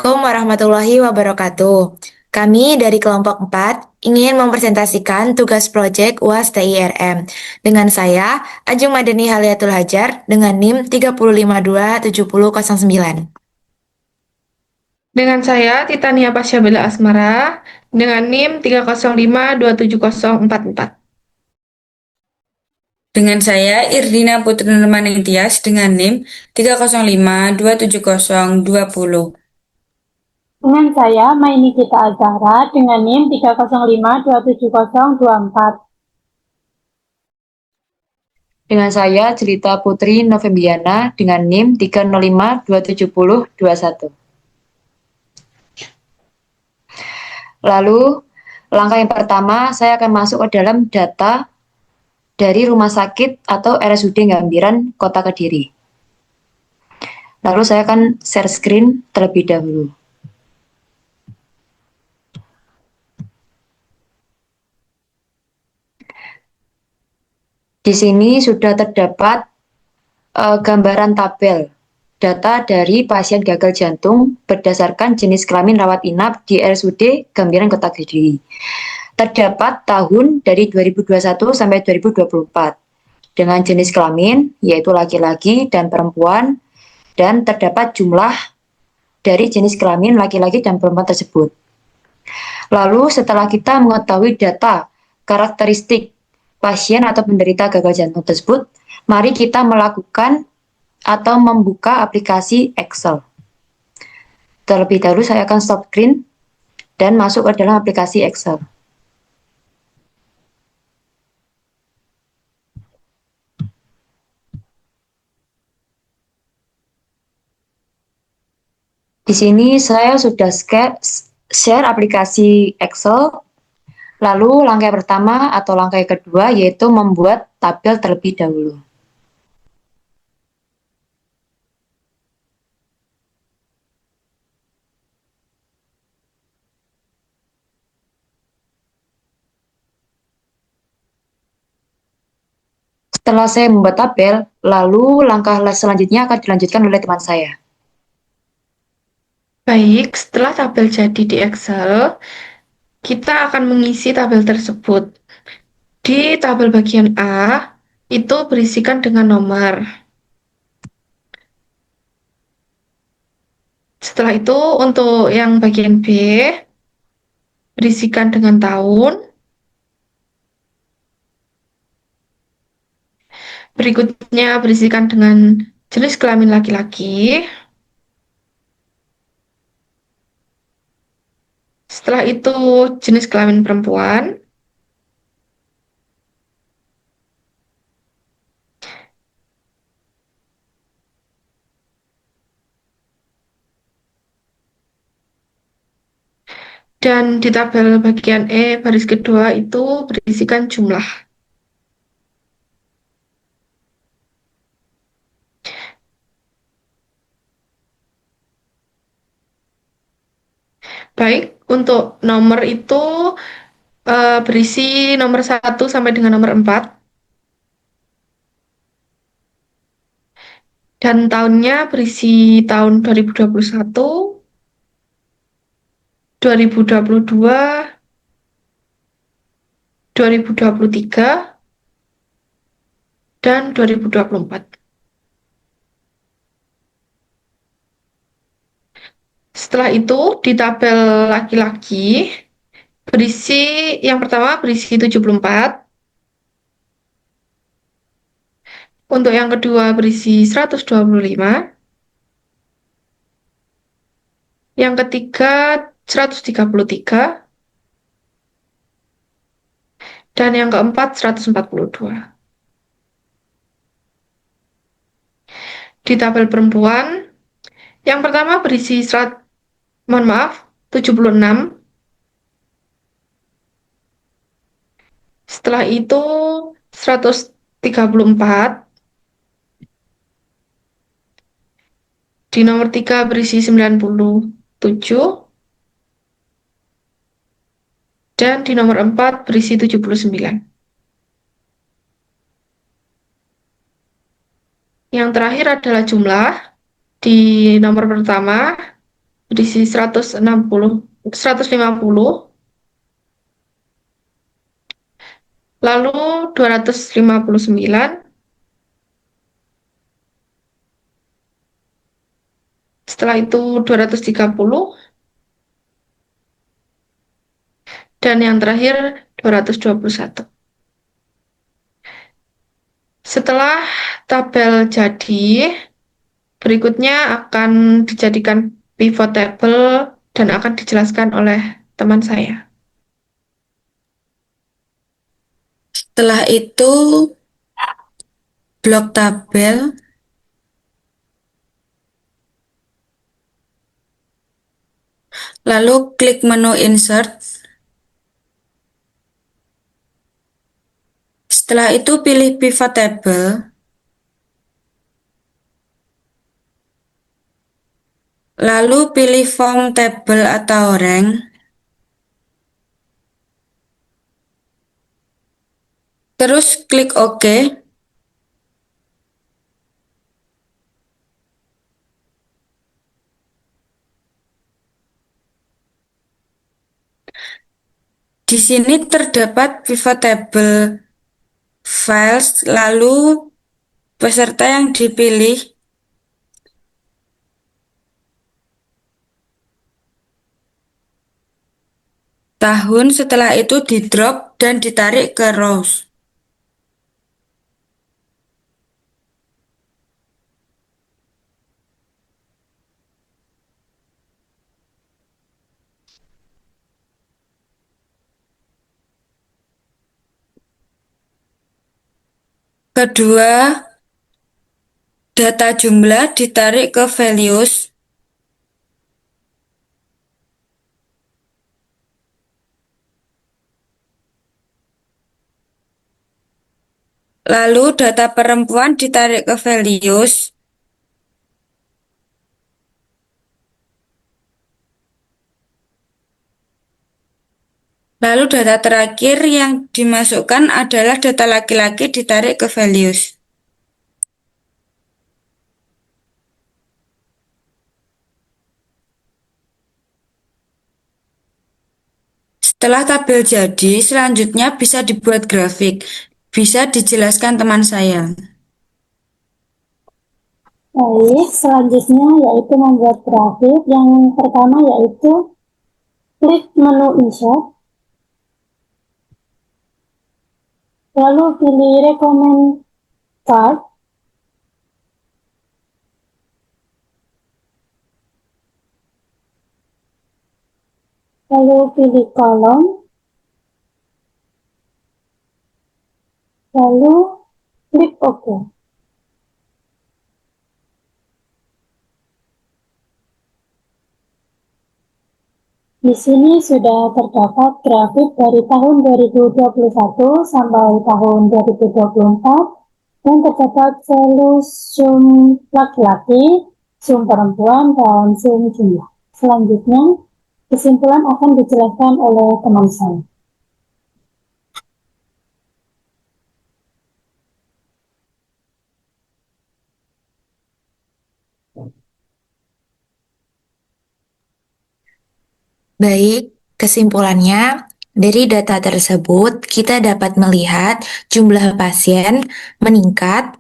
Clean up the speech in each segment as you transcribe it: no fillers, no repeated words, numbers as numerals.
Assalamualaikum warahmatullahi wabarakatuh. Kami dari kelompok 4 ingin mempresentasikan tugas proyek UAS TIRM. Dengan saya, Ajeng Madeni Haliatul Hajar dengan NIM 305277009. Dengan saya, Titania Pasyabela Asmara, dengan NIM 305274044. Dengan saya, Irdina Putri Nurmaning Tias dengan NIM 305270220. Dengan saya, Maini Gita Azahra dengan NIM 305270024. Dengan saya, Jelita Putri Novembiana dengan NIM 305270021. Lalu, langkah yang pertama, saya akan masuk ke dalam data dari Rumah Sakit atau RSUD Gambiran, Kota Kediri. Lalu saya akan share screen terlebih dahulu. Di sini sudah terdapat gambaran tabel data dari pasien gagal jantung berdasarkan jenis kelamin rawat inap di RSUD Gambiran Kota Kediri. Terdapat tahun dari 2021 sampai 2024 dengan jenis kelamin yaitu laki-laki dan perempuan, dan terdapat jumlah dari jenis kelamin laki-laki dan perempuan tersebut. Lalu setelah kita mengetahui data karakteristik pasien atau penderita gagal jantung tersebut, mari kita melakukan atau membuka aplikasi Excel. Terlebih dahulu saya akan stop screen dan masuk ke dalam aplikasi Excel. Di sini saya sudah share aplikasi Excel. Lalu langkah pertama atau langkah kedua yaitu membuat tabel terlebih dahulu. Setelah saya membuat tabel, lalu langkah selanjutnya akan dilanjutkan oleh teman saya. Baik, setelah tabel jadi di Excel, kita akan mengisi tabel tersebut. Di tabel bagian A, itu berisikan dengan nomor. Setelah itu, untuk yang bagian B, berisikan dengan tahun. Berikutnya berisikan dengan jenis kelamin laki-laki. Setelah itu jenis kelamin perempuan. Dan di tabel bagian E baris kedua itu berisikan jumlah. Baik, untuk nomor itu berisi nomor 1 sampai dengan nomor 4. Dan tahunnya berisi tahun 2021, 2022, 2023, dan 2024. Setelah itu di tabel laki-laki berisi yang pertama berisi 74. Untuk yang kedua berisi 125. Yang ketiga 133. Dan yang keempat 142. Di tabel perempuan, yang pertama berisi 76. Setelah itu 134. Di nomor 3 berisi 97. Dan di nomor 4 berisi 79. Yang terakhir adalah jumlah. Di nomor pertama berisi 150, lalu 259, setelah itu 230, dan yang terakhir 221. Setelah tabel jadi, berikutnya akan dijadikan pivot table dan akan dijelaskan oleh teman saya. Setelah itu, blok tabel, lalu klik menu Insert. Setelah itu pilih pivot table, lalu pilih form table atau rank, terus klik OK. Di sini terdapat pivot table files, lalu peserta yang dipilih, tahun, setelah itu di drop dan ditarik ke rows. Kedua, data jumlah ditarik ke values. Lalu data perempuan ditarik ke values. Lalu data terakhir yang dimasukkan adalah data laki-laki ditarik ke values. Setelah tabel jadi, selanjutnya bisa dibuat grafik. Bisa dijelaskan teman saya. Baik, selanjutnya yaitu membuat grafik. Yang pertama yaitu klik menu Insert, lalu pilih Recommend Chart, lalu pilih kolom, lalu klik OK. Di sini sudah terdapat grafik dari tahun 2021 sampai tahun 2024 yang terdapat zoom laki-laki, zoom perempuan, dan zoom jumlah. Selanjutnya, kesimpulan akan dijelaskan oleh teman saya. Baik, kesimpulannya, dari data tersebut kita dapat melihat jumlah pasien meningkat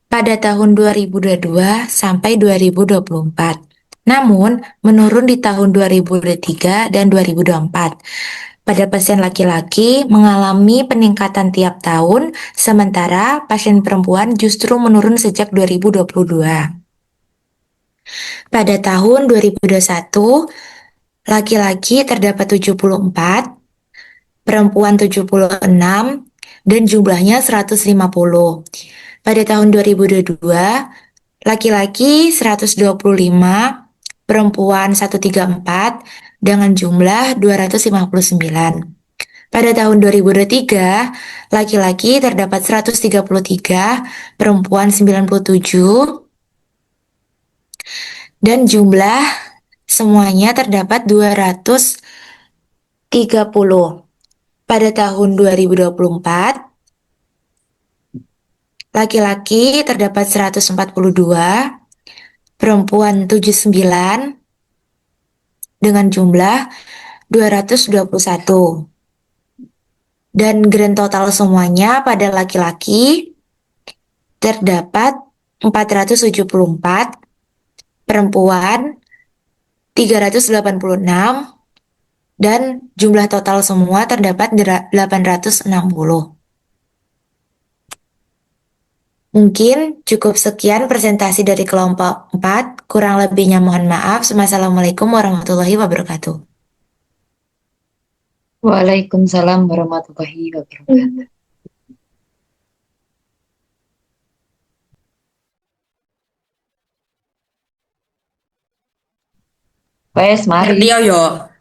pada tahun 2022 sampai 2024. Namun, menurun di tahun 2023 dan 2024. Pada pasien laki-laki mengalami peningkatan tiap tahun, sementara pasien perempuan justru menurun sejak 2022. Pada tahun 2021, laki-laki terdapat 74, perempuan 76, dan jumlahnya 150. Pada tahun 2022, laki-laki 125, perempuan 134, dengan jumlah 259. Pada tahun 2023, laki-laki terdapat 133, perempuan 97, dan jumlah semuanya terdapat 230. Pada tahun 2024, laki-laki terdapat 142, perempuan 79, dengan jumlah 221. Dan grand total semuanya pada laki-laki terdapat 474, perempuan 386, dan jumlah total semua terdapat 860. Mungkin cukup sekian presentasi dari kelompok 4. Kurang lebihnya mohon maaf. Wassalamualaikum warahmatullahi wabarakatuh. Waalaikumsalam warahmatullahi wabarakatuh. Wes, mari. Ngerti yo.